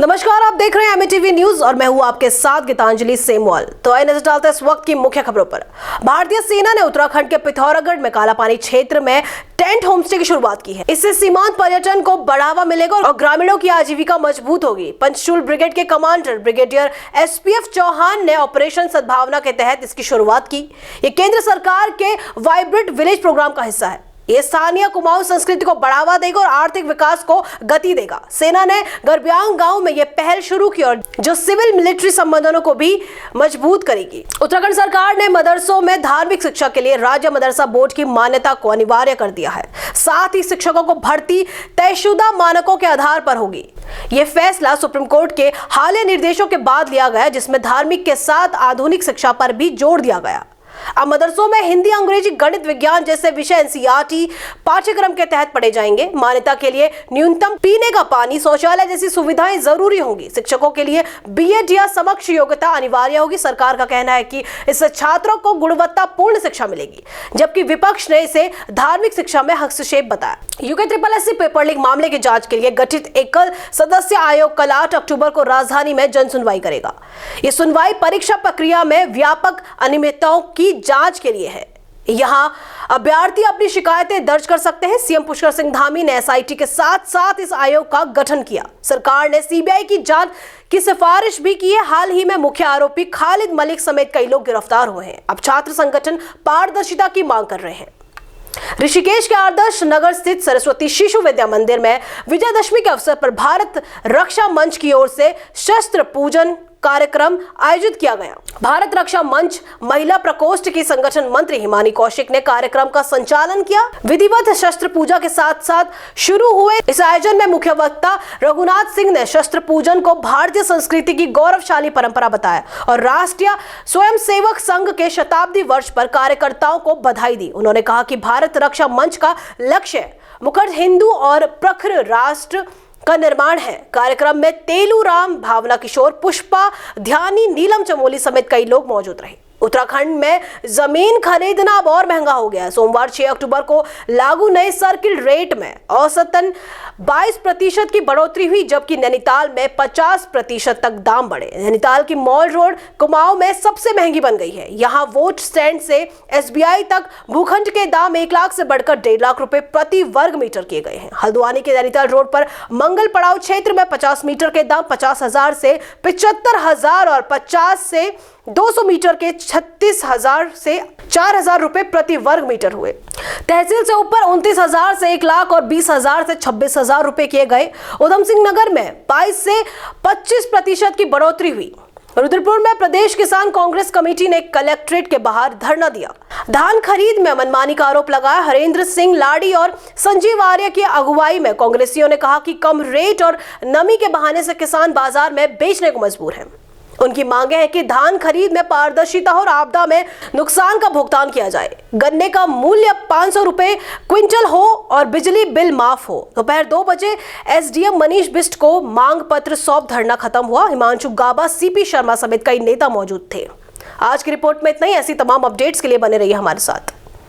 नमस्कार, आप देख रहे हैं एमटीवी न्यूज और मैं हूं आपके साथ गीतांजलि सेमवाल। तो आइए नजर डालते हैं इस वक्त की मुख्य खबरों पर। भारतीय सेना ने उत्तराखंड के पिथौरागढ़ में कालापानी क्षेत्र में टेंट होमस्टे की शुरुआत की है। इससे सीमांत पर्यटन को बढ़ावा मिलेगा और ग्रामीणों की आजीविका मजबूत होगी। पंचशूल ब्रिगेड के कमांडर ब्रिगेडियर एसपीएफ चौहान ने ऑपरेशन सद्भावना के तहत इसकी शुरुआत की। ये केंद्र सरकार के वाइब्रेंट विलेज प्रोग्राम का हिस्सा है। ये स्थानीय कुमाऊं संस्कृति को बढ़ावा देगा और आर्थिक विकास को गति देगा। सेना ने गरब्यांग गांव में यह पहल शुरू की और जो सिविल मिलिट्री संबंधों को भी मजबूत करेगी। उत्तराखंड सरकार ने मदरसों में धार्मिक शिक्षा के लिए राज्य मदरसा बोर्ड की मान्यता को अनिवार्य कर दिया है। साथ ही शिक्षकों को भर्ती तयशुदा मानकों के आधार पर होगी। ये फैसला सुप्रीम कोर्ट के हालिया निर्देशों के बाद लिया गया, जिसमें धार्मिक के साथ आधुनिक शिक्षा पर भी जोर दिया गया। अब मदरसों में हिंदी, अंग्रेजी, गणित, विज्ञान जैसे विषय एनसीईआरटी पाठ्यक्रम के तहत पढ़े जाएंगे। मान्यता के लिए न्यूनतम पीने का पानी, शौचालय जैसी सुविधाएं जरूरी होंगी। शिक्षकों के लिए बीएड या समकक्ष योग्यता अनिवार्य होगी। सरकार का कहना है कि इससे छात्रों को गुणवत्तापूर्ण शिक्षा मिलेगी, जबकि विपक्ष ने इसे धार्मिक शिक्षा में हस्तक्षेप बताया। यूके पेपर लीक मामले की जांच के लिए गठित एकल सदस्य आयोग कल 8 अक्टूबर को राजधानी में जन सुनवाई करेगा। ये सुनवाई परीक्षा प्रक्रिया में व्यापक अनियमितताओं की जांच के लिए है। यहां अभ्यर्थी अपनी शिकायतें दर्ज कर सकते हैं। सीएम पुष्कर सिंह धामी ने एसआईटी के साथ साथ इस आयोग का गठन किया। सरकार ने सीबीआई की जांच की सिफारिश भी की है। हाल ही में मुख्य आरोपी खालिद मलिक समेत कई लोग गिरफ्तार हुए हैं। अब छात्र संगठन पारदर्शिता की मांग कर रहे हैं। ऋषिकेश के आदर्श नगर स्थित सरस्वती शिशु विद्या मंदिर में विजयदशमी के अवसर पर भारत रक्षा मंच की ओर से शस्त्र पूजन कार्यक्रम आयोजित किया गया। भारत रक्षा मंच महिला प्रकोष्ठ की संगठन मंत्री हिमानी कौशिक ने कार्यक्रम का संचालन किया। विधिवत शस्त्र पूजा के साथ साथ शुरू हुए इस आयोजन में मुख्य वक्ता रघुनाथ सिंह ने शस्त्र पूजन को भारतीय संस्कृति की गौरवशाली परंपरा बताया और राष्ट्रीय स्वयंसेवक संघ के शताब्दी वर्ष पर कार्यकर्ताओं को बधाई दी। उन्होंने कहा कि भारत रक्षा मंच का लक्ष्य मुखर हिंदू और प्रखर राष्ट्र का निर्माण है। कार्यक्रम में तेलू राम, भावना किशोर, पुष्पा ध्यानी, नीलम चमोली समेत कई लोग मौजूद रहे। उत्तराखंड में जमीन खरीदना अब और महंगा हो गया है। सोमवार 6 अक्टूबर को लागू नए सर्किल रेट में औसतन 22% की बढ़ोतरी हुई, जबकि नैनीताल में 50% तक दाम बढ़े। नैनीताल की मॉल रोड कुमाऊं में सबसे महंगी बन गई है। यहां वोट स्टैंड से एसबीआई तक भूखंड के दाम 1 लाख से बढ़कर 1.5 लाख रुपए प्रति वर्ग मीटर किए गए हैं। हल्द्वानी के नैनीताल रोड पर मंगल पड़ाव क्षेत्र में 50 मीटर के दाम 50,000 से 75,000 और 50 से 200 मीटर के 36,000 से 4,000 रुपए प्रति वर्ग मीटर हुए। तहसील से ऊपर 29,000 से 1 लाख और 20,000 से 26,000 रुपए किए गए। उधम सिंह नगर में 22 से 25% की बढ़ोतरी हुई। रुद्रपुर में प्रदेश किसान कांग्रेस कमेटी ने कलेक्ट्रेट के बाहर धरना दिया। धान खरीद में मनमानी का आरोप लगाया। हरेंद्र सिंह लाड़ी और संजीव आर्य की अगुवाई में कांग्रेसियों ने कहा कि कम रेट और नमी के बहाने से किसान बाजार में बेचने को मजबूर हैं। उनकी मांगे हैं कि धान खरीद में पारदर्शिता और आपदा में नुकसान का भुगतान किया जाए। गन्ने का मूल्य 500 रुपए क्विंटल हो और बिजली बिल माफ हो। दोपहर 2 बजे एसडीएम मनीष बिष्ट को मांग पत्र सौंप धरना खत्म हुआ। हिमांशु गाबा, सीपी शर्मा समेत कई नेता मौजूद थे। आज की रिपोर्ट में इतना ही। ऐसी तमाम अपडेट्स के लिए बने रहिए हमारे साथ।